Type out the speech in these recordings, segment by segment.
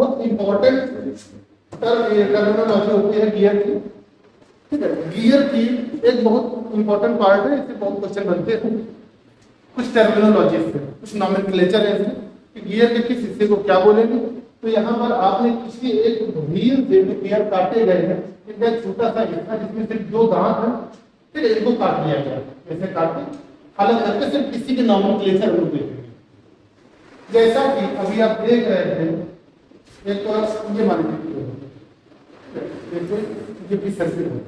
बहुत important terminology होती है गियर की। ठीक है, गियर की एक बहुत इंपॉर्टेंट पार्ट है, इससे बहुत क्वेश्चन बनते हैं। कुछ टर्मिनोलॉजी से, कुछ नॉमेनक्लेचर है इसमें कि गियर के किस हिस्से को क्या बोलेंगे। तो यहाँ पर आपने किसी एक व्हील से जो गियर काटे गए हैं, इनका एक छोटा सा हिस्सा जिसमें सिर्फ 2 दांत है, फिर इनको काट लिया गया, जैसे काटे अलग करके सिर्फ किसी के नॉमेनक्लेचर को देखेंगे। जैसा कि अभी आप देख रहे थे, एक तो ये मान लीजिए ये भी सर्किल है,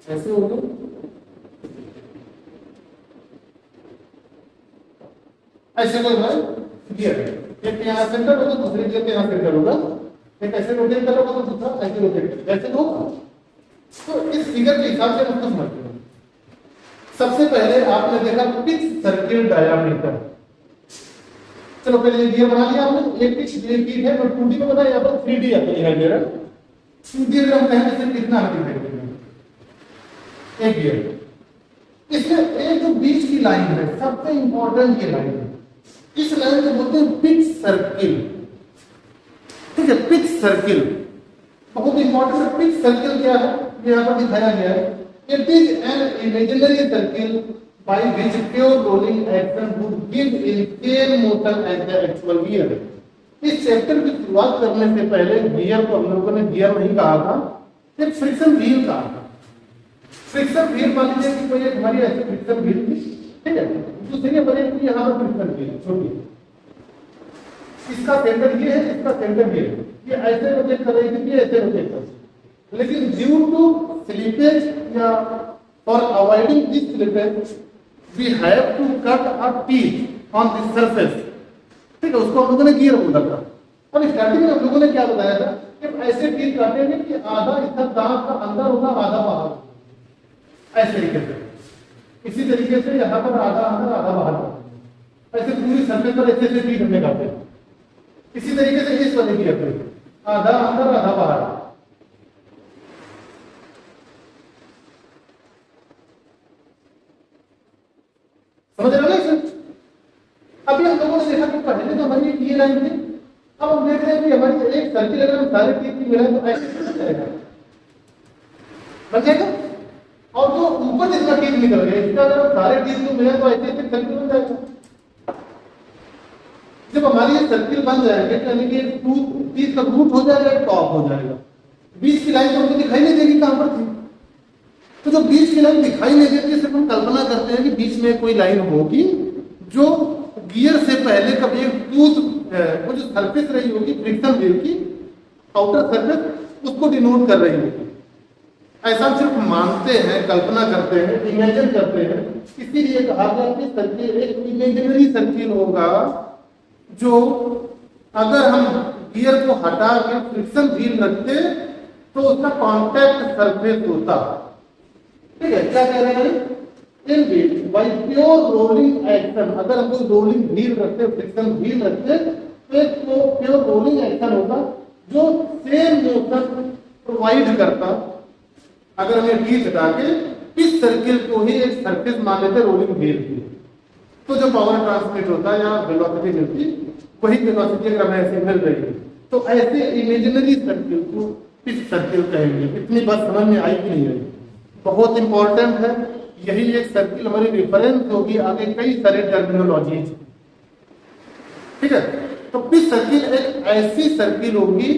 ऐसे होगा, ऐसे कोई गियर एक यहाँ सेंटर होगा, दूसरे गियर के यहाँ सेंटर होगा, एक ऐसे रोटेट करोगे तो दूसरा ऐसे रोटेट करेगा, ऐसे होगा। तो इस फिगर के हिसाब से हम समझते हैं। सबसे पहले आपने देखा पिच सर्किल डायामीटर। चलो पहले गियर बना लिया हमने, एक पिच गियर की है, 2D में बना, यहाँ पर 3D आता दिखाई दे रहा है। 2D अगर हम कहें तो कितना दिखाई दे रहा है, एक गियर। इसमें एक जो बीच की लाइन है, सबसे इंपॉर्टेंट ये लाइन है, इस लाइन को बोलते हैं पिच सर्किल। ठीक है, पिच सर्किल बहुत इंपॉर्टेंट है। पिच सर्किल क्या है, ये यहाँ पर दिखाया गया है। It is an imaginary circle by which pure rolling action would give in same motion as the actual gear. इस चैप्टर की शुरुआत करने से पहले गियर को हम लोगों ने गियर नहीं कहा था, सिर्फ फ्रिक्शन व्हील कहा था। फ्रिक्शन व्हील मान लीजिए कि कोई एक हमारी ऐसी फ्रिक्शन व्हील थी, ठीक है, दूसरी बने कि यहाँ पर फ्रिक्शन व्हील छोटी, इसका सेंटर ये है, इसका सेंटर ये है, ये ऐसे रोटेट कर रही थी, ये ऐसे रोटेट कर रही थी। लेकिन ड्यू टू स्लिपेज या for avoiding this slippage we have to cut a teeth on this surface. ठीक है, उसको हम लोगों ने गियर बोला था। और स्टार्टिंग में हम लोगों ने क्या बताया था कि ऐसे टीथ काटेंगे कि आधा इसका दांत का अंदर होगा, आधा बाहर, ऐसे तरीके से। इसी तरीके से यहाँ पर आधा अंदर आधा बाहर, ऐसे पूरी सरफेस पर ऐसे टीथ हमने काटे। इसी तरीके से इस वाले की आधा अंदर आधा बाहर। समझ रहे हो? अभी हम लोगों ने देखा कि पहले तो हमारी ये लाइन थी, अब हम देख रहे हैं कि हमारी एक सर्किल अगर हम सारे टीथ की मिलाएं तो ऐसे बन जाएगा। और जो ऊपर जिसका टीथ निकल गया, इसका अगर हम सारे टीथ को मिलाएं तो ऐसे ऐसे सर्किल बन जाएगा। जब हमारी ये सर्किल बन जाएंगे, यानी कि टीथ का रूट हो जाएगा, टॉप हो जाएगा, बीच की लाइन तो हमको दिखाई नहीं देगी कहां पर थी। तो जो बीच की लाइन दिखाई नहीं देती, सिर्फ हम कल्पना करते हैं कि बीच में कोई लाइन होगी जो गियर से पहले कभी एक टूथ वो जो सरफेस रही होगी फ्रिक्शन व्हील की आउटर सरफेस, उसको डिनोट कर रही होगी। ऐसा हम सिर्फ मानते हैं, कल्पना करते हैं, इमेजिन करते हैं। इसीलिए कहा गया कि सर्किल एक इमेजिनरी सर्किल होगा जो अगर हम गियर को हटा के फ्रिक्शन व्हील रखते तो उसका कांटेक्ट सरफेस होता। ठीक है, क्या कह रहे हैं, इन बीच बाय प्योर रोलिंग एक्शन, अगर हम कोई रोलिंग व्हील रखते, फ्रिक्शन व्हील रखते, तो एक प्योर रोलिंग एक्शन होगा जो सेम मोशन प्रोवाइड करता। अगर हमें टीथ हटा के इस सर्किल को ही एक सरफेस मान लेते रोलिंग व्हील की, तो जो पावर ट्रांसमिट होता है या वेलोसिटी मिलती, वही वेलोसिटी अगर हमें ऐसे मिल रही है, तो ऐसे इमेजिनरी सर्किल को पिच सर्किल कहेंगे। इतनी बात समझ में आई कि नहीं आई? बहुत इंपॉर्टेंट है। यही एक सर्किल हमारी रेफरेंस होगी आगे कई सारे टर्मिनोलॉजीज। ठीक है, तो पिच सर्किल एक ऐसी सर्किल होगी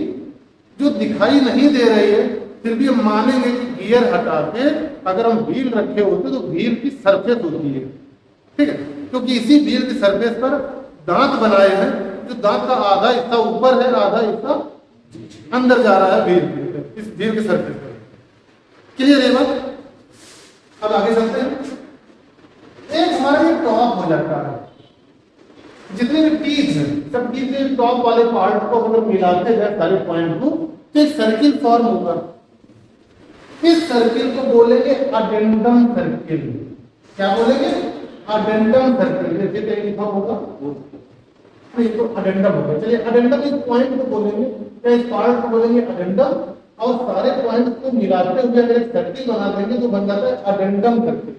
जो दिखाई नहीं दे रही है, फिर भी हम मानेंगे कि गियर हटा के अगर हम व्हील रखे होते तो व्हील की सरफेस होती है। ठीक है, क्योंकि इसी व्हील की सरफेस पर दांत बनाए हैं, जो दांत का आधा हिस्सा ऊपर है, आधा हिस्सा अंदर जा रहा है व्हील, इस व्हील की सरफेस पर। क्लियर है बात? अब आगे चलते हैं। एक हमारा ये टॉप हो जाता है, जितने भी टीथ हैं सब टीथ के टॉप वाले पार्ट को अगर मिलाते हैं सारे पॉइंट को, तो एक सर्किल फॉर्म होगा। इस सर्किल को बोलेंगे अडेंडम सर्किल। क्या बोलेंगे? Addendum circle. जैसे कहीं लिखा होगा नहीं तो अडेंडम होगा। चलिए अडेंडम इस पॉइंट को बोलेंगे या इस पार्ट को बोलेंगे अडेंडम, और सारे पॉइंट्स को मिलाते हुए अगर एक सर्किल बना देंगे तो बन जाता है अडेंडम सर्किल।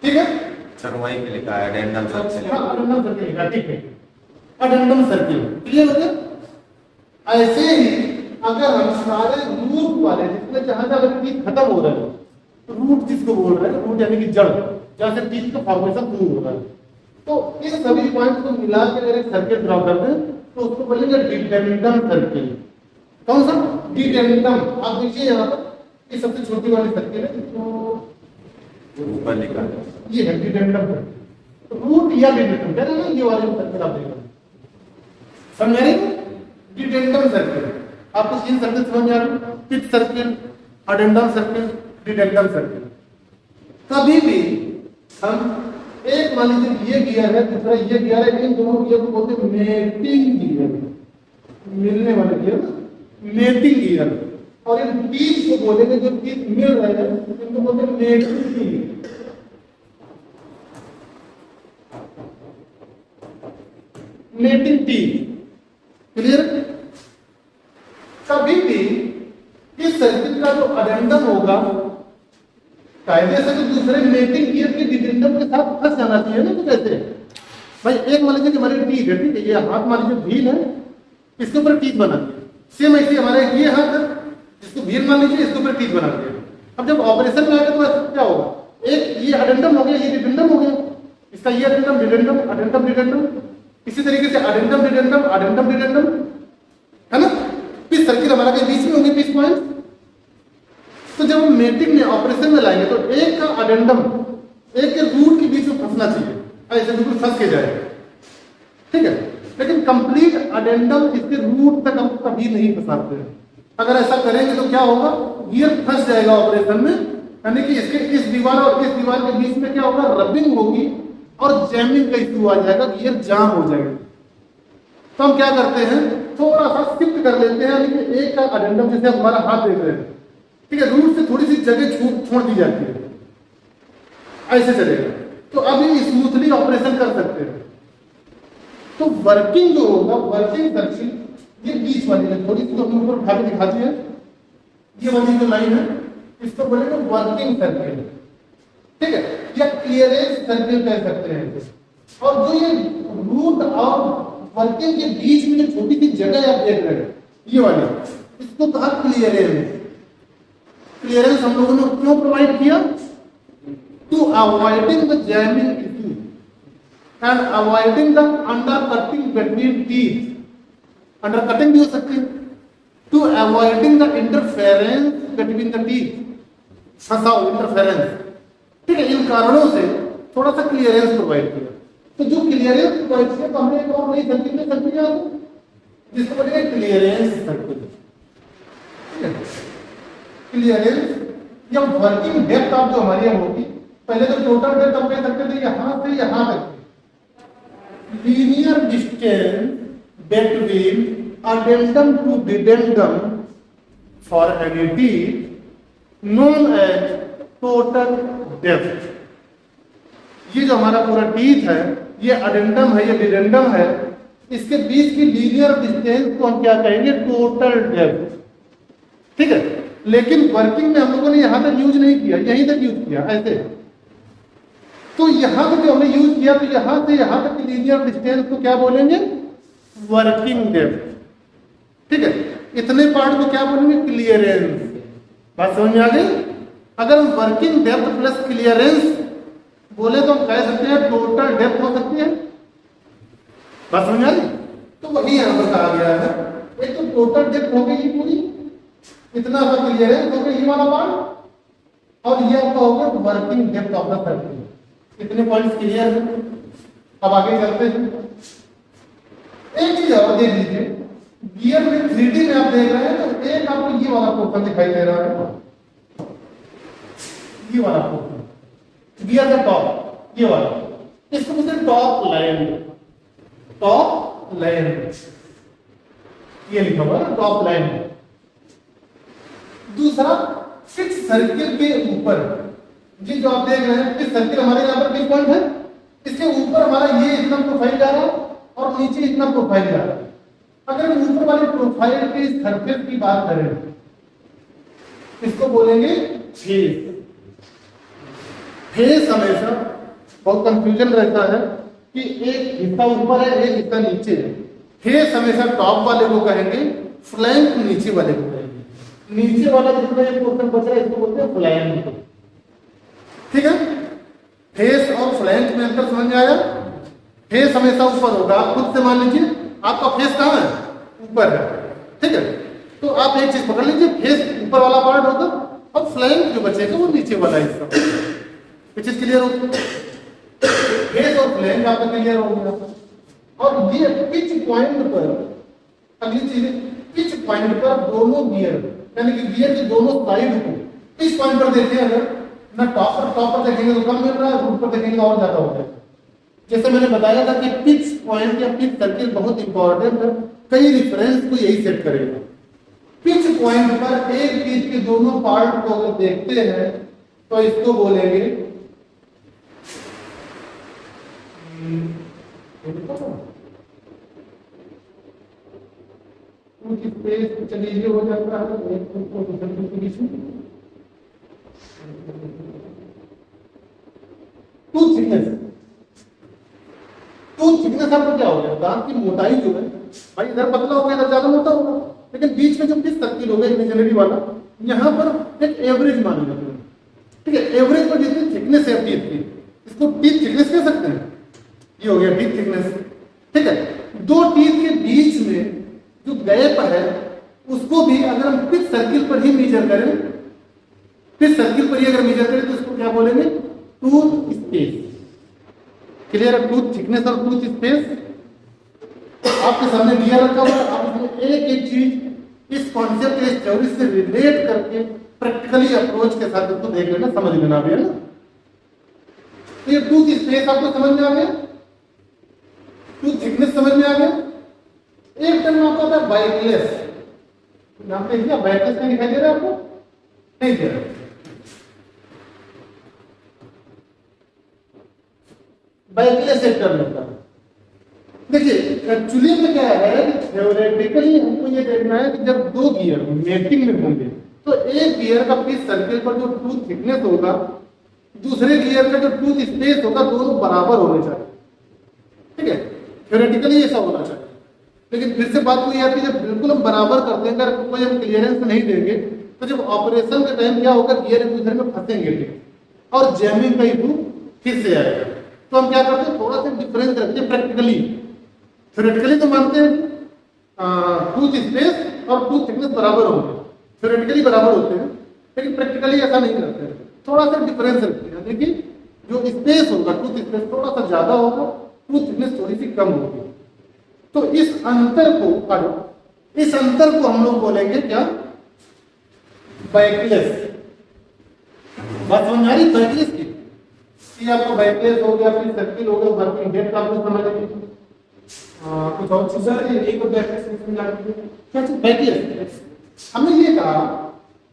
ठीक है, सर वहीं पे लिखा है एडेंडम सर्किल। हाँ, एडेंडम सर्किल लिखा है, ठीक है, एडेंडम सर्किल। क्लियर हो गया। ऐसे ही अगर हम सारे रूट वाले जिसमें जहां जहां टीथ खत्म हो रहा है, रूट जिसको बोल रहे हैं, रूट यानी कि जड़, जहां से टीथ का फॉर्मेशन शुरू हो रहा है, तो इस सभी पॉइंट्स को मिला के अगर एक सर्किल ड्रॉ कर दें तो उसको बोलेंगे डिटेंडम सर्किल। कौन सा? डिटेंडम। आप देखिए यहाँ पर ये सबसे छोटी वाली सर्किल है, इसको ऊपर लिखा है, ये है डिटेंडम सर्किल। रूट या डिटेंडम कह रहे हैं ना, ये वाले सर्किल आप देख रहे हैं, समझ रहे हैं? डिटेंडम सर्किल आपको 3 सर्किल समझ आ रहे हैं, pitch circle, addendum circle, dedendum circle. कभी भी हम एक मान लीजिए ये गियर है, दूसरा ये गियर है, इन दोनों गियर को बोलते हैं मेटिंग गियर, मिलने वाले गियर, मेटिंग गियर। और इन टीथ को बोलेंगे, जो टीथ मिल रहे हैं इनको बोलते हैं mating teeth, mating teeth. Clear? कभी भी इस सर्किट का जो एडेंडम होगा कायदे से तो दूसरे मेटिंग गियर के डिटेंडम के साथ फंस जाना चाहिए ना। तो कैसे भाई, एक मान लीजिए कि हमारे टीथ है, ठीक है, ये हाथ मान लीजिए व्हील है, इसके ऊपर टीथ बना दिया। सेम ऐसे हमारे ये हाथ है, इसको व्हील मान लीजिए, इसके ऊपर टीथ बना दिया। अब जब ऑपरेशन में आएगा तो ऐसा क्या होगा, एक ये एडेंडम हो गया, ये डिटेंडम हो गया, इसका ये एडेंडम डिटेंडम, एडेंडम डिटेंडम, इसी तरीके से एडेंडम डिटेंडम, एडेंडम डिटेंडम, है ना। पिच सर्किल हमारा के बीच में होंगे, पिच पॉइंट। तो जब हम मेटिंग में ऑपरेशन में लाएंगे तो एक का एडेंडम एक के रूट के बीच में फंसना चाहिए, ऐसे बिल्कुल फंस के जाए, ठीक है। लेकिन कंप्लीट एडेंडम इसके रूट तक हम कभी नहीं फंसाते हैं। अगर ऐसा करेंगे तो क्या होगा, गियर फंस जाएगा ऑपरेशन में, यानी कि इसके इस दीवार और इस दीवार के बीच में क्या होगा, रबिंग होगी और जैमिंग का इश्यू आ जाएगा, गियर जाम हो जाएगा। तो हम क्या करते हैं, थोड़ा सा शिफ्ट कर लेते हैं, यानी कि एक का एडेंडम, जैसे हमारा हाथ देख रहे हैं, ठीक है, रूट से थोड़ी सी जगह छोड़ दी जाती है, ऐसे चलेगा। तो अब ये स्मूथली ऑपरेशन कर सकते हैं। तो वर्किंग जो होगा, वर्किंग सर्किल, ये बीच वाली है, थोड़ी सी तो अपने ऊपर उठा के दिखाती है, ये वाली जो लाइन है इसको बोलेंगे वर्किंग सर्किल, ठीक है, या क्लियरेंस सर्किल कह सकते हैं। और जो ये रूट और वर्किंग के बीच में जो छोटी सी जगह आप देख रहे हैं, ये वाली, इसको कहा क्लियरेंस। क्लियरेंस हम लोगों ने क्यों प्रोवाइड किया, to avoiding the jamming issue and avoiding the undercutting between teeth. Undercutting भी हो सकती है, to avoiding the interference between the teeth, फंसाओ, इंटरफेरेंस, ठीक है। इन कारणों से थोड़ा सा क्लियरेंस प्रोवाइड किया। तो जो क्लियरेंस प्रोवाइड किया तो हमने एक और नई सर्किल में सर्किल किया, जिसको बोलेंगे क्लियरेंस सर्किल, ठीक है। क्लियरेंस या वर्किंग डेप्थ ऑफ जो हमारी होगी, पहले तो टोटल डेप्थ हम कह सकते थे यहां से यहां तक, linear distance between addendum to dedendum for any teeth known as total depth. ये जो हमारा पूरा टीथ है, ये अडेंडम है, ये डिडेंडम है, इसके बीच की लीनियर डिस्टेंस को हम क्या कहेंगे, टोटल डेप्थ, ठीक है। लेकिन वर्किंग में हम लोगों ने यहां तक यूज नहीं किया, यहीं तक यूज किया, ऐसे। तो यहां तक जो हमने यूज किया, तो यहां से यहां तक की लीनियर डिस्टेंस को क्या बोलेंगे, वर्किंग डेप्थ, ठीक है। इतने पार्ट को क्या बोलेंगे, क्लियरेंस। बात समझ में आ गई। अगर हम वर्किंग डेप्थ प्लस क्लियरेंस बोले तो हम कह सकते हैं टोटल डेप्थ हो सकती है। बात समझ में आ गई। तो वही यहां पर कहा गया है, एक तो टोटल डेप्थ हो गई पूरी, इतना सा क्लियरेंस हो गया ये वाला पार्ट, और ये आपका हो गया working depth of the circle. कितने पॉइंट्स क्लियर है। अब आगे चलते हैं। एक चीज और देख लीजिए, गियर में 3D में आप देख रहे हैं तो एक आपको ये वाला पोर्शन दिखाई दे रहा है, ये वाला पोर्शन गियर का टॉप, ये वाला, इसको बोलते हैं टॉप लाइन। टॉप लाइन ये लिखा हुआ है, टॉप लाइन। दूसरा, फिक्स सर्किल के ऊपर, ये जो आप देख रहे हैं, इस सर्किल हमारे यहाँ पर किस पॉइंट है, इसके ऊपर हमारा ये इतना प्रोफाइल जा रहा है और नीचे इतना प्रोफाइल जा रहा है। अगर हम ऊपर वाले प्रोफाइल के सरफेस की बात करें, इसको बोलेंगे फेस। फेस हमेशा बहुत कंफ्यूजन रहता है कि एक हिस्सा ऊपर है एक हिस्सा नीचे है। फेस हमेशा टॉप वाले को कहेंगे, फ्लैंक नीचे वाले को कहेंगे। नीचे वाला जितना ये पोर्शन बच रहा है इसको बोलते हैं फ्लैंक। ठीक है, फेस और फ्लैंक में अंतर समझ में आया। फेस हमेशा ऊपर होगा। आप खुद से मान लीजिए आपका फेस कहाँ है, ऊपर है। ठीक है, तो आप एक चीज पकड़ लीजिए, फेस ऊपर वाला पार्ट होगा और फ्लैंक जो बचेगा वो नीचे वाला हिस्सा। ये चीज क्लियर हो गई। फेस और फ्लैंक आपका क्लियर हो गया। और ये पिच पॉइंट पर अगली चीज, पिच पॉइंट पर दोनों गियर यानी कि गियर के दोनों साइड को पिच पॉइंट पर देखें, अगर ना टॉप पर देखेंगे तो कम मिल रहा है, रूट पर देखेंगे और ज्यादा हो जाएगा। जैसे मैंने बताया था कि पिच पॉइंट या पिच सर्किल बहुत इंपॉर्टेंट है, कई रेफरेंस को यही सेट करेगा। पिच पॉइंट पर एक चीज के दोनों पार्ट को अगर देखते हैं तो इसको बोलेंगे कुछ स्पेस चलिए ये हो जाता है एक को दूसरे के बीच में टूथ थिकनेस। टूथ थिकनेस आपको क्या हो गया, दांत की मोटाई जो है भाई इधर पतला होगा इधर ज्यादा मोटा होगा, लेकिन बीच में जो पिच सर्किल होगा इमेजिनरी वाला, यहाँ पर एक एवरेज मान लेते हैं। ठीक है, एवरेज पर जितनी थिकनेस है टीथ की इसको टीथ थिकनेस कह सकते हैं। ये हो गया टीथ थिकनेस। ठीक है, दो टीथ के बीच में जो गैप है उसको भी अगर हम पिच सर्किल पर ही मेजर करें, पिच सर्किल पर ही अगर मेजर करें तो इसको क्या बोलेंगे, टूथ स्पेस। क्लियर है, टूथ थिकनेस और टूथ स्पेस। आपके सामने दिया रखा हुआ, आप इसमें एक एक चीज इस कॉन्सेप्ट इस थ्योरी से रिलेट करके प्रैक्टिकली अप्रोच के साथ इसको देख लेना, समझ लेना भी है ना। तो ये टूथ स्पेस आपको समझ में आ गया, टूथ थिकनेस समझ में आ गया। एक टर्म आपका होता है बाइकलेस। नाम पे क्या बाइकलेस में दिखाई दे रहा है आपको, नहीं दे रहा। बाइकलेस एक टर्म होता है। देखिए एक्चुअली में क्या है कि थ्योरेटिकली हमको ये देखना है कि जब दो गियर मेटिंग में होंगे तो एक गियर का पिच सर्किल पर जो टूथ थिकनेस होगा, दूसरे गियर का जो टूथ स्पेस होगा, दोनों बराबर होने चाहिए। ठीक है, थ्योरेटिकली ऐसा होना चाहिए। लेकिन फिर से बात वही आती है, जब बिल्कुल हम बराबर कर देंगे, अगर कोई हम क्लियरेंस नहीं देंगे तो जब ऑपरेशन के टाइम क्या होगा, गियर एक दूसरे में फंसेंगे और जैमिंग का इशू फिर से आएगा। तो हम क्या करते हैं, थोड़ा सा डिफरेंस रखते हैं प्रैक्टिकली। थ्योरेटिकली तो मानते हैं टूथ स्पेस और टूथ थिकनेस बराबर होंगे, थ्योरेटिकली बराबर होते हैं, लेकिन प्रैक्टिकली ऐसा नहीं करते हैं, थोड़ा सा डिफरेंस रखते हैं। देखिए जो स्पेस होगा, टूथ स्पेस थोड़ा सा ज्यादा होगा, टूथ थिकनेस थोड़ी सी कम होगी। तो इस अंतर को हम लोग बोलेंगे क्या, बैकलेस। बात समझ आ रही बैकलेस की? ये आपको बैकलेस हो गया, फिर सर्किल हो गया, वर्किंग हेड का आपको समझ आएगी। कुछ और चीज एक और बैकलेस समझ क्या चीज बैकलेस। हमने ये कहा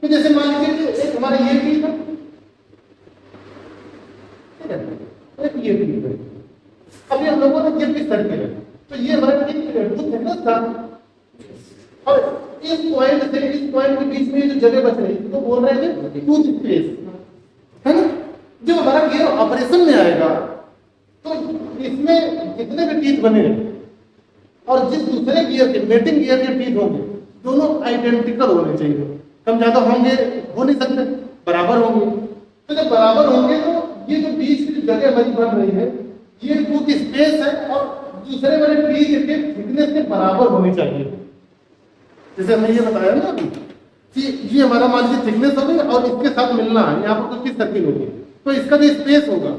कि जैसे मान लीजिए कि एक हमारे ये चीज है, ठीक है, एक ये चीज है। अभी हम लोगों ने ये भी सर्किल है, तो ये हमारे टूथ थिकनेस था, और इस पॉइंट से इस पॉइंट के बीच में जो जगह बच रही है तो बोल रहे थे टूथ स्पेस, है ना। जब हमारा गियर ऑपरेशन में आएगा तो इसमें जितने भी टीथ बने और जिस दूसरे गियर के मेटिंग गियर के टीथ होंगे दोनों आइडेंटिकल होने चाहिए, कम ज्यादा होंगे हो नहीं सकते, बराबर होंगे। तो जब बराबर होंगे तो ये जो बीच की जगह हमारी बन रही है ये टूथ स्पेस है और दूसरे वाले टीथ के थिकनेस के बराबर होनी चाहिए। जैसे हमने ये बताया ना अभी कि ये हमारा मान लीजिए थिकनेस हो गई और इसके साथ मिलना है, यहाँ पर किस सर्किल होगी तो इसका जो स्पेस होगा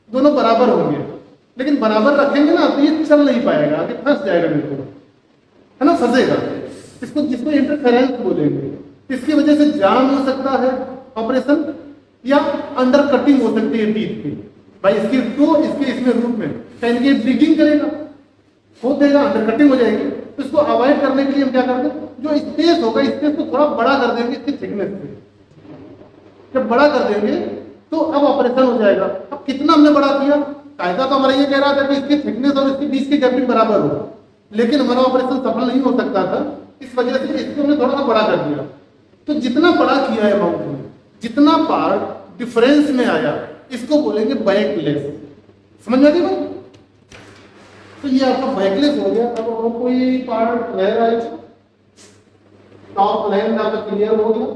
दोनों बराबर होंगे, लेकिन बराबर रखेंगे ना तो ये चल नहीं पाएगा, आगे फंस जाएगा बिल्कुल, है ना, फंसेगा। इसको जिसको इंटरफेरेंस बोलेंगे। इसकी वजह से जाम हो सकता है ऑपरेशन या अंडर कटिंग हो सकती है टीथ की, भाई इसकी टो इसके इसमें रूट में कहीं ब्रीडिंग करेगा, हो देगा, अंडर कटिंग हो जाएगी। तो इसको अवॉइड करने के लिए हम क्या करते हैं, जो स्पेस होगा स्पेस को थोड़ा बड़ा कर देंगे इसकी थिकनेस से। जब बड़ा कर देंगे तो अब ऑपरेशन हो जाएगा। अब कितना हमने बड़ा किया, कायदा तो हमारा ये कह रहा था कि इसकी थिकनेस और इसके बीच की गैपिंग बराबर हो, लेकिन हमारा ऑपरेशन सफल नहीं हो सकता था, इस वजह से इसको हमने थोड़ा सा बड़ा कर दिया। तो जितना बड़ा किया है अमाउंट में, जितना पार्ट डिफरेंस में आया, इसको बोलेंगे बैकलेस। समझ में आती बात? तो ये आपका बैकलेस हो गया। अब और कोई पार्ट रह रहा है? टॉप लाइन आपका क्लियर हो गया।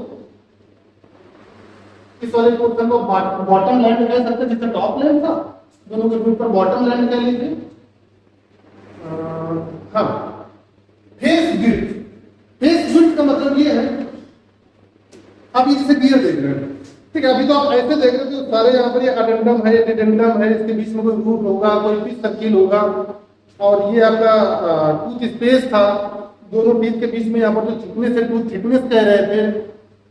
इस वाले पोर्शन को बॉटम लाइन कह सकते हैं, जिसका टॉप लाइन था दोनों के बीच पर बॉटम लाइन कह लीजिए। हाँ, फेस विड्थ। फेस विड्थ का मतलब ये है, आप ये जैसे गियर देख रहे हैं, ठीक है, अभी तो आप ऐसे देख रहे हो सारे यहाँ पर ये अडेंडम है, डिडेंडम है, इसके बीच में कोई रूट होगा, कोई पिच सर्किल होगा, और ये आपका टूथ स्पेस था दोनों टीथ के बीच में। यहाँ पर जो थिकनेस है, टूथ थिकनेस कह रहे थे,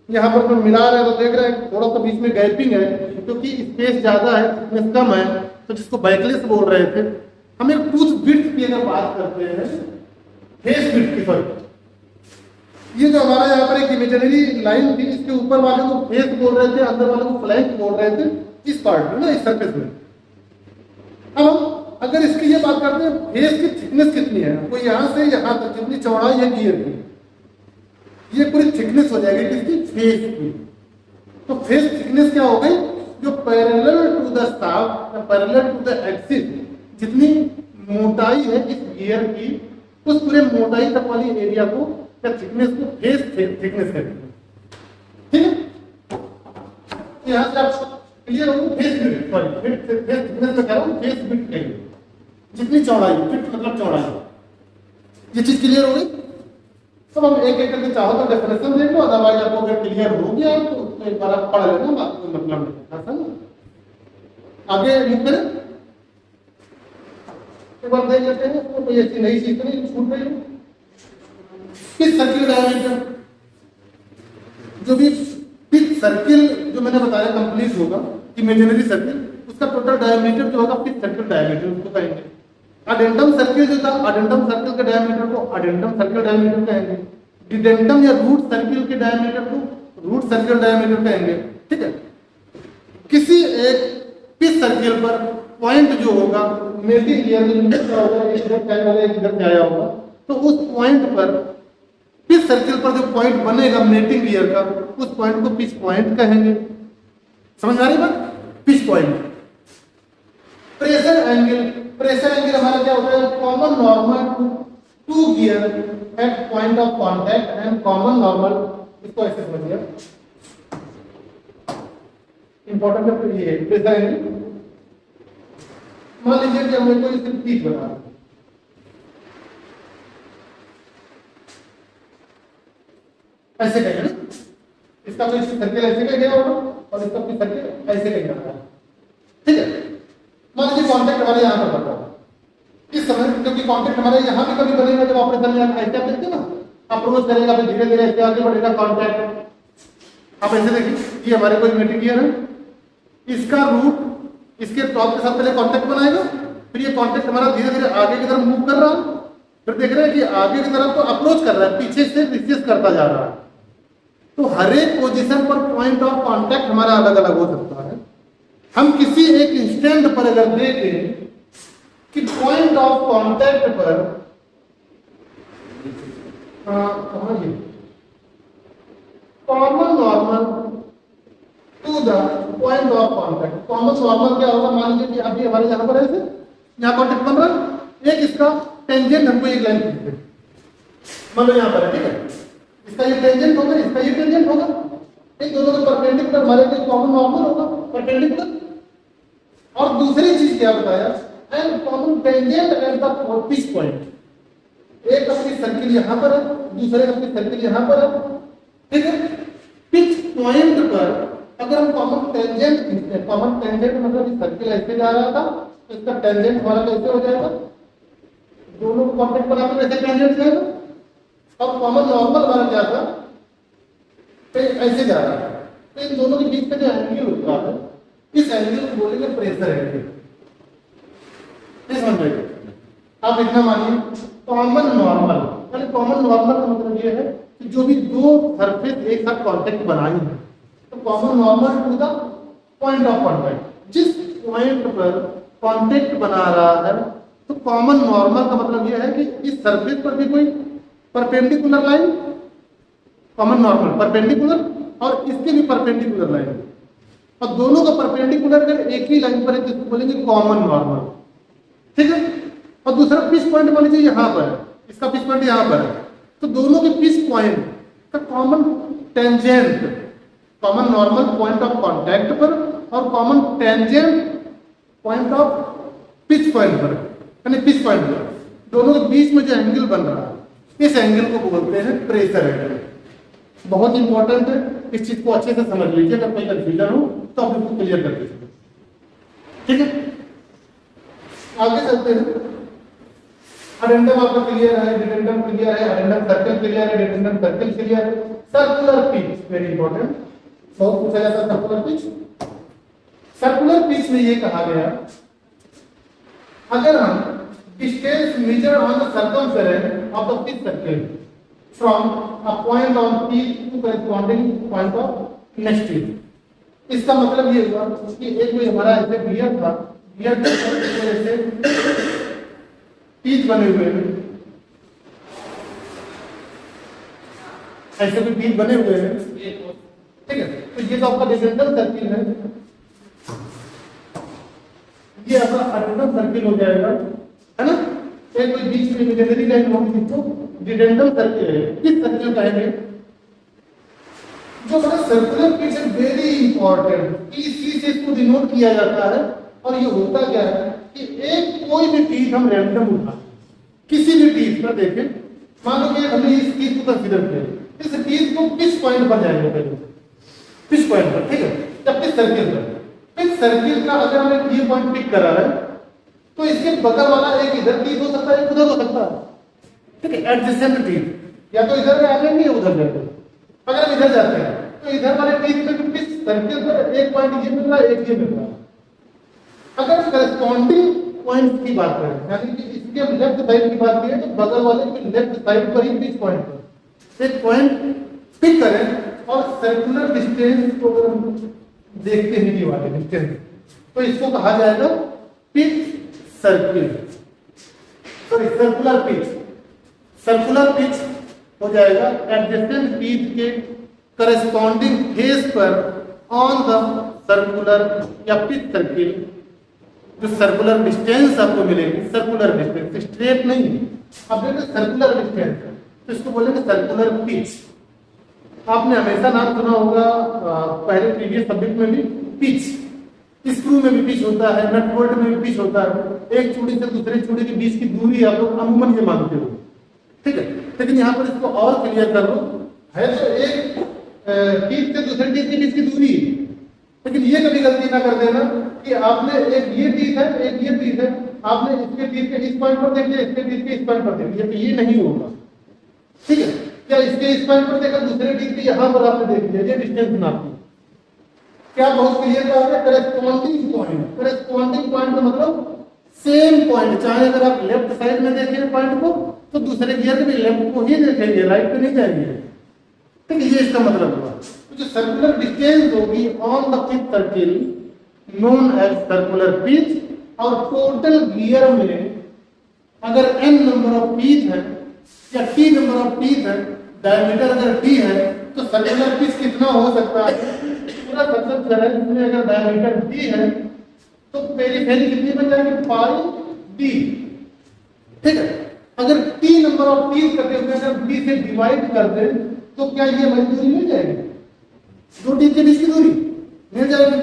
यहाँ पर जो मिला रहे हैं तो देख रहे हैं थोड़ा सा बीच में गैपिंग है, क्योंकि स्पेस ज्यादा है, थिकनेस कम है, तो जिसको बैकलेस बोल रहे थे। हम एक टूथ विड्थ की अगर बात करते हैं, फेस विड्थ की फर्क, ये जो हमारा यहाँ पर एक इमेजिनरी लाइन थी, इसके ऊपर वाले को फेस बोल रहे थे, अंदर वाले को फ्लैंक बोल रहे थे, इस पार्ट में ना, इस सरफेस में। अब हम अगर इसकी ये बात करते हैं, फेस की थिकनेस कितनी है, वो यहाँ से यहाँ तक जितनी चौड़ाई है गियर की, ये पूरी थिकनेस हो जाएगी किसकी? फेस की। तो फेस थिकनेस क्या हो गई? जो parallel to the shaft, parallel to the axis, जितनी मोटाई है इस गियर की, उस पूरे मोटाई तक वाली एरिया को या थिकनेस को फेस थिकनेस कहते हैं। ठीक है, यहाँ से आप क्लियर हो? Face width, sorry face thickness में कह रहा हूँ, फेस विड्थ कहिए, जितनी चौड़ाई, फिट मतलब चौड़ाई। ये चीज क्लियर हो गई? तो हम एक एक करके चाहो तो डेफिनेशन देख लो, अदरवाइज आपको अगर क्लियर हो गया तो उसको एक बार आप पढ़ लेना, बात कोई मतलब नहीं। ऐसा ना आगे मूव करें, एक बार देख लेते हैं, तो कोई ऐसी नई चीज तो नहीं छूट रही है। पिच सर्किल डायमीटर, जो भी पिच सर्किल जो मैंने बताया कंप्लीट होगा, इमेजिनरी सर्किल, उसका टोटल डायमीटर जो होगा पिच सर्किल डायमीटर उसको कहेंगे। अडेंडम सर्किल जो था, अडेंडम सर्किल के डायमीटर को अडेंडम सर्किल डायमीटर कहेंगे। डिडेंटम या रूट सर्किल के डायमीटर को रूट सर्किल डायमीटर कहेंगे। ठीक है, किसी एक पिच सर्किल पर पॉइंट जो होगा, मेटिंग गियर क्या होगा, एक इधर आया होगा, एक इधर आया होगा, तो उस पॉइंट पर पिच सर्किल पर जो पॉइंट बनेगा मेटिंग गियर का, उस पॉइंट को पिच पॉइंट कहेंगे। समझ आ रही बात? Pitch point. Pressure angle, pressure angle हमारा क्या होता है? Common normal to gear at point of contact and common normal, इसको ऐसे समझिए, इंपॉर्टेंट है ये प्रेशर एंगल। मान लीजिए कि हमें कोई सिर्फ पीच बना है, ऐसे कहेंगे ना, इसका कोई सर्किल ऐसे कह गया होगा और इसका कोई सर्किल ऐसे कह रहा है। ठीक है, मान लीजिए कॉन्टेक्ट हमारे यहाँ पर बन रहा है इस समय, क्योंकि कॉन्टेक्ट हमारे यहाँ भी कभी बनेगा जब ऑपरेशन में ऐसे आप देखते ना, अप्रोच करेगा फिर धीरे धीरे ऐसे आगे बढ़ेगा कॉन्टेक्ट। आप ऐसे देखिए, ये हमारे कोई मेटिंग गियर है, इसका रूट इसके टॉप के साथ पहले कॉन्टेक्ट बनाएगा, फिर ये कॉन्टेक्ट हमारा धीरे धीरे आगे की तरफ मूव कर रहा है, फिर देख रहे हैं कि आगे की तरफ तो अप्रोच कर रहा है, पीछे से रिसीव करता जा रहा है। तो हर एक पोजीशन पर पॉइंट ऑफ कांटेक्ट हमारा अलग अलग हो सकता है। हम किसी एक इंस्टेंट पर अगर देखें कि पॉइंट ऑफ कांटेक्ट पर common normal to the point of contact, common normal क्या होगा? मान लीजिए कि अभी हमारे यहाँ पर ऐसे यहाँ कांटेक्ट बन रहा है, एक इसका टेंजेंट हमको एक लाइन खींचते हैं, मान लो यहाँ पर है, ठीक है, इसका ये टेंजेंट होगा, इसका ये टेंजेंट होगा, एक दोनों के परपेंडिकुलर हमारे लिए कॉमन नॉर्मल होगा, परपेंडिकुलर। और दूसरी चीज क्या बताया? And common tangent at the pitch point. एक अपनी सर्किल यहाँ पर है, दूसरे अपनी सर्किल यहाँ पर है, ठीक है। पिच पॉइंट पर अगर हम कॉमन टेंजेंट खींचते हैं, कॉमन टेंजेंट मतलब इस सर्किल ऐसे जा रहा था, तो इसका टेंजेंट हमारा कैसे हो जाएगा? दोनों को कॉन्टेक्ट बनाते वैसे टेंजेंट जाएगा, और कॉमन नॉर्मल हमारा क्या था? ऐसे जा रहा है, तो इन दोनों के बीच का जो एंगल होता है, इस एंगल को बोलेंगे प्रेशर एंगल। समझ रहे? आप इतना मानिए, कॉमन नॉर्मल, यानी कॉमन नॉर्मल का मतलब ये है कि जो भी दो सरफेस एक साथ कांटेक्ट बनाई है, तो common normal to the point of contact, जिस पॉइंट पर कांटेक्ट बना रहा है, तो कॉमन नॉर्मल का मतलब यह है कि इस सरफेस पर भी कोई perpendicular line, common normal perpendicular, और इसके भी परपेंडिकुलर लाइन, और दोनों का परपेंडिकुलर अगर एक ही लाइन पर है तो इसको बोलेंगे कॉमन नॉर्मल, ठीक है। और दूसरा पिच पॉइंट मान लीजिए यहाँ पर है, इसका पिच पॉइंट यहाँ पर है, तो दोनों के पिच पॉइंट का common tangent, common normal point of contact पर और common tangent point of pitch point पर, यानी पिच पॉइंट पर दोनों के बीच में जो एंगल बन रहा है इस एंगल को बोलते हैं प्रेशर एंगल। बहुत इंपॉर्टेंट है, इस चीज को अच्छे से समझ लीजिए, अगर कोई कंफ्यूजन हो तो आप इसको क्लियर कर दीजिए, ठीक है। आगे चलते हैं। अडेंडम आपका क्लियर है, डिडेंडम क्लियर है, अडेंडम सर्कल क्लियर है, डिडेंडम सर्कल क्लियर है। सर्कुलर पिच वेरी इंपॉर्टेंट, बहुत पूछा जाता है सर्कुलर पिच। सर्कुलर पिच में ये कहा गया अगर हम distance measure on the circumference of the pitch circle from a point on P to corresponding point of next pitch, इसका मतलब ये हुआ कि एक कोई हमारा ऐसे गियर था, गियर की वजह से पिच बने हुए हैं, ऐसे भी पिच बने हुए हैं, ठीक है। तो ये तो आपका डिसेंडल सर्किल है, ये आपका अडेंडम सर्किल हो जाएगा, है ना। एक कोई बीच में इमेजिनरी लाइन होगी जिसको डिडेंडम सर्किल है, किस सर्किल कहेंगे। जो बड़ा सर्कुलर पिच है वेरी इंपॉर्टेंट, इसी से इसको डिनोट किया जाता है। और ये होता क्या है कि एक कोई भी टीथ हम रैंडम उठा, किसी भी टीथ पर देखें, मान लो कि हमने इस टीथ को कंसीडर किया, इस टीथ को पिच पॉइंट पर जाएंगे पहले, पिच पॉइंट पर, ठीक है, जब पिच सर्किल पर, पिच सर्किल का अगर हमने ये पॉइंट पिक करा है तो इसके बगल वाला एक इधर टीथ हो सकता है, एक उधर हो सकता है, ठीक है, एडजेसेंट टीथ, या तो इधर में आ जाएंगे या उधर जाएंगे। अगर हम इधर जाते हैं तो इधर वाले टीथ में पिच सर्किल पर एक पॉइंट ये मिल रहा है, एक ये मिल रहा है। अगर करेस्पॉन्डिंग पॉइंट की बात करें, यानी कि इसके हम लेफ्ट साइड की बात करें, तो बगल वाले के लेफ्ट साइड पर ही पिच पॉइंट पर एक पॉइंट पिक करें और सर्कुलर डिस्टेंस को अगर हम देखते हैं, ये वाले डिस्टेंस, तो इसको कहा जाएगा pitch circle, sorry circular pitch. Circular pitch हो जाएगा एडजेसेंट टीथ के करेस्पॉन्डिंग फेस पर ऑन द सर्कुलर या पिच सर्किल। जो सर्कुलर डिस्टेंस आपको मिलेगी, सर्कुलर डिस्टेंस, स्ट्रेट नहीं, अब देखिए सर्कुलर डिस्टेंस, तो इसको बोलेंगे सर्कुलर पिच। आपने हमेशा नाम सुना होगा पहले प्रीवियस सब्जेक्ट में भी, पिच, स्क्रू में भी पिच होता है, नट बोल्ट में भी पिच होता है, एक चूड़ी से दूसरे चूड़ी के बीच की दूरी आप लोग अमूमन ये मानते हो, ठीक है। लेकिन यहाँ पर इसको और क्लियर कर लो, है तो एक टीथ से दूसरे टीथ के बीच की दूरी, लेकिन ये कभी गलती ना कर देना कि आपने एक ये टीथ है, एक ये टीथ है, आपने इसके टीथ के इस पॉइंट पर देख लिया, इसके टीथ के इस पॉइंट पर देख लिया, तो ये नहीं होगा, ठीक है। क्या इसके इस पॉइंट पर देखा, दूसरे टीथ के यहाँ पर आपने देख लिया, ये डिस्टेंस नापी, क्या बहुत क्लियर बात है। करेस्पॉन्डिंग पॉइंट, करेस्पॉन्डिंग पॉइंट का मतलब सेम पॉइंट, चाहे अगर आप लेफ्ट साइड में देखें पॉइंट को तो दूसरे गियर के भी लेफ्ट को ही देखेंगे, राइट पे नहीं जाएंगे, ठीक है, ये इसका मतलब हुआ। तो जो सर्कुलर डिस्टेंस होगी on the pitch circle known as circular pitch, और टोटल गियर में अगर n नंबर ऑफ टीथ है या t नंबर ऑफ टीथ है, डायमीटर अगर t है, तो सर्कुलर पिच कितना हो सकता है, पूरा सर्कल में अगर डायमीटर d है तो पेरिफेरी कितनी बन जाएगी, पाई d, ठीक है। अगर t नंबर ऑफ टीथ करते हुए अगर d से डिवाइड कर दे तो क्या ये दूरी मिल जाएगी, दो टीथ के बीच की दूरी मिल जाएगी,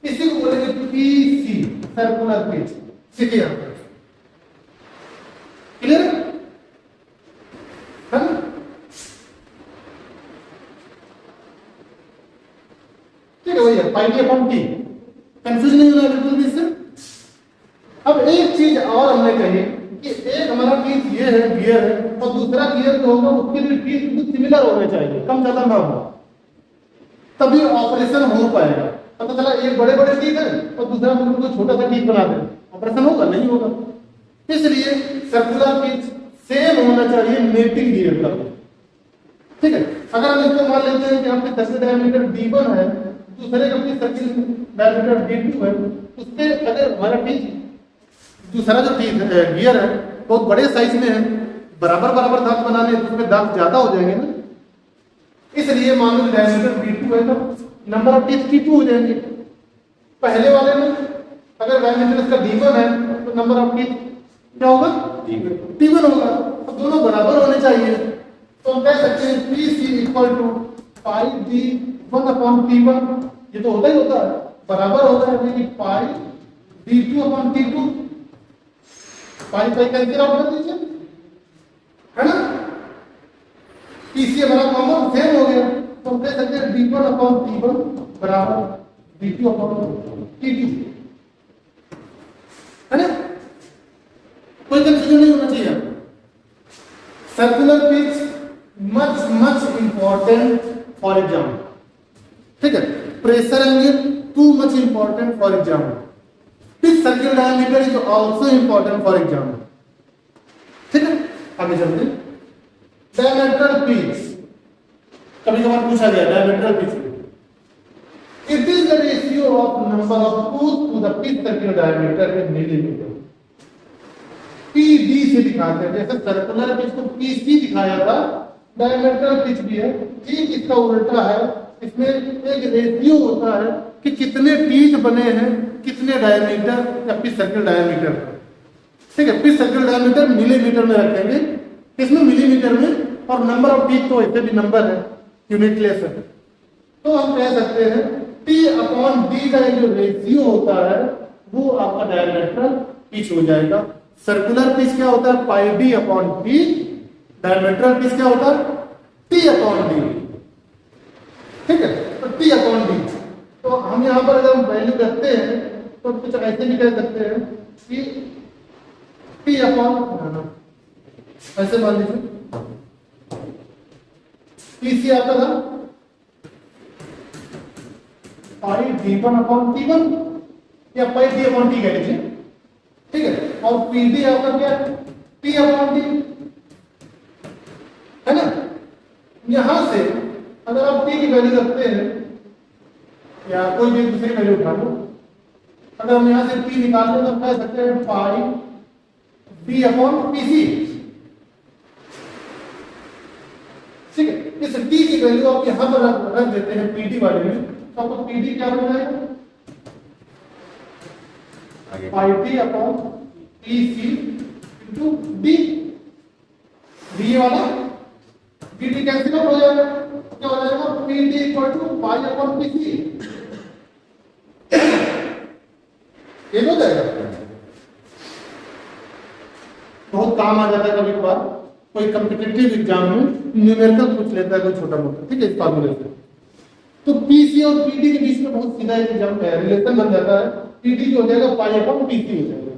इसी को बोलेंगे पीसी, सर्कुलर पिच। सीखिए यहां पर, क्लियर है ना? ठीक है भैया, पाई डी अपॉन टी, कंफ्यूज नहीं होना बिल्कुल भी इससे। अब एक चीज और हमने कही कि एक हमारा टीथ ये है, गियर है, और दूसरा गियर जो होगा उसके लिए टीथ बिल्कुल सिमिलर होने चाहिए, कम ज्यादा ना हो, तभी ऑपरेशन हो पाएगा। पता चला एक बड़े बड़े टीथ है और दूसरा बिल्कुल छोटा सा टीथ बना दे, ऑपरेशन होगा नहीं होगा। इसलिए सर्कुलर पिच सेम होना चाहिए मेटिंग गियर का, ठीक है। अगर हम इसको मान लेते हैं कि आपके सर्किल डायमीटर d1 है, दूसरे का सर्किल डायमीटर d2 है, उसके अगर हमारा टीथ दूसरा जो टीथ गियर है बहुत बड़े साइज में है, बराबर बराबर दांत बनाने तो उसमें दांत ज्यादा हो जाएंगे ना, इसलिए मान लो डायमीटर d2 है तो नंबर ऑफ टीथ t2 हो जाएंगे, पहले वाले में अगर डायमीटर इसका d1 है तो नंबर ऑफ टीथ क्या होगा? t1 होगा। अब दोनों बराबर होने चाहिए, तो हम कह सकते हैं PC equal to pi d1 upon t1, ये तो होता ही होता है, बराबर होता है यानी पाई d2 अपॉन t2, पाई पाई कैंसिल आउट कर दीजिए, है ना। PC हमारा कॉमन सेम हो गया, तो हम कह सकते हैं d1 अपॉन t1 बराबर d2 अपॉन t2, है ना। कोई कंफ्यूजन नहीं होना चाहिए। Circular pitch much important for exam, ठीक है। Pressure angle too much important for exam. Pitch circular diameter is also important for exam, ठीक है। आगे चलते हैं। डायमीट्रल पिच कभी कभार पूछा गया, diametral pitch it is the ratio of number of tooth to the pitch circular diameter in millimetre. PD से दिखाते हैं, जैसे सर्कुलर पिच को PC दिखाया था, डायमीट्रल पिच भी है ठीक इसका उल्टा है। इसमें एक रेशियो होता है कि कितने टीथ बने हैं, कितने डायमीटर या पिच सर्कुलर डायमीटर, ठीक है। पिच सर्कुलर डायमीटर मिलीमीटर में रखेंगे, इसमें मिलीमीटर में, और नंबर ऑफ टीथ तो ऐसे भी नंबर है, यूनिटलेस है, तो हम कह सकते हैं T अपॉन D का जो रेशियो होता है वो आपका डायमीट्रल पिच हो जाएगा। सर्कुलर पिच क्या होता है? पाई D अपॉन T। डायमीट्रल पिच क्या होता है? T अपॉन D, ठीक है। तो T अपॉन D, तो हम यहाँ पर अगर हम वैल्यू करते हैं तो कुछ ऐसे भी कह सकते हैं कि T अपॉन, ऐसे मान लीजिए PC आता था पाई d1 अपॉन t1 या पाई d अपॉन t कह लीजिए, ठीक है। और PD आपका क्या है? T अपॉन t, है ना। यहां से अगर आप t की वैल्यू रखते हैं या कोई भी दूसरी वैल्यू उठा लो, अगर हम यहां से t निकालते हैं तो कह सकते हैं पाई d अपॉन PC, ठीक है। इस t की वैल्यू आप यहां पर रख देते हैं PD वाले में, तो आपको PD क्या बन जाएगा? पाई t upon PC into D, ये वाला dt कैंसिल आउट हो जाएगा, क्या हो जाएगा? PD equal to pi upon PC, ये हो जाएगा। बहुत काम आ जाता है कभी कभार, कोई कॉम्पिटिटिव एग्जाम में न्यूमेरिकल पूछ लेता है कोई छोटा मोटा, ठीक है, इस फार्मूले से। तो PC और PD के बीच में बहुत सीधा एक एग्जाम है, रिलेशन बन जाता है। PD हो जाएगा पाई अपॉन PC हो जाएगा।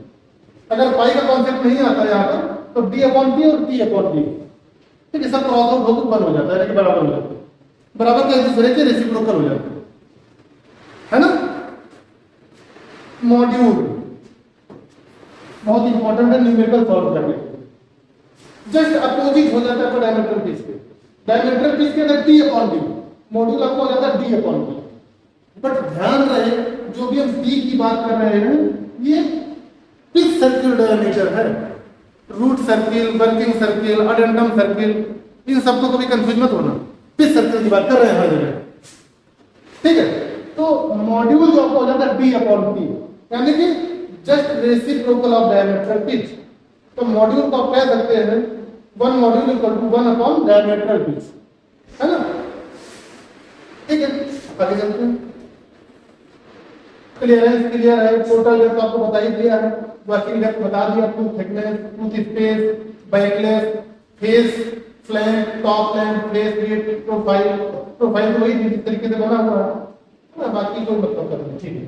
अगर पाई का कॉन्सेप्ट नहीं आता है यहाँ पर तो D अपॉन T और T अपॉन D, ठीक है, सब क्रॉस आउट होकर बंद हो जाता है, लेकिन बराबर हो जाता है, बराबर का एक दूसरे के रेसिप्रोकल हो जाता है ना। मॉड्यूल बहुत इंपॉर्टेंट है न्यूमेरिकल सॉल्व करने के, जस्ट अपोजिट हो जाता है डायमीट्रल पिच के। डायमीट्रल पिच के अंदर T अपॉन D, मॉड्यूल आपको हो जाता है D अपॉन D। बट ध्यान रहे जो भी हम D की बात कर रहे हैं ये पिच सर्किल डायमीटर है। Root circle, working circle, addendum circle, इन सब को कभी कंफ्यूज मत होना, पिच सर्किल की बात कर रहे हैं हर जगह, ठीक है। तो मॉड्यूल जो आपको हो जाता है D अपॉन T, यानी कि just reciprocal of diametral pitch. तो मॉड्यूल को आप कह सकते हैं 1 module equal to 1 upon diametral pitch, है ना, ठीक है। आगे चलते हैं। क्लियरेंस क्लियर है, टोटल डेप्थ आपको बता ही दिया है, वर्किंग डेप्थ बता दिया, tooth thickness, tooth space, backlash, face, flank, top land, face width, profile तो वही जिस तरीके से बना हुआ है, बाकी कोई मतलब नहीं, ठीक है।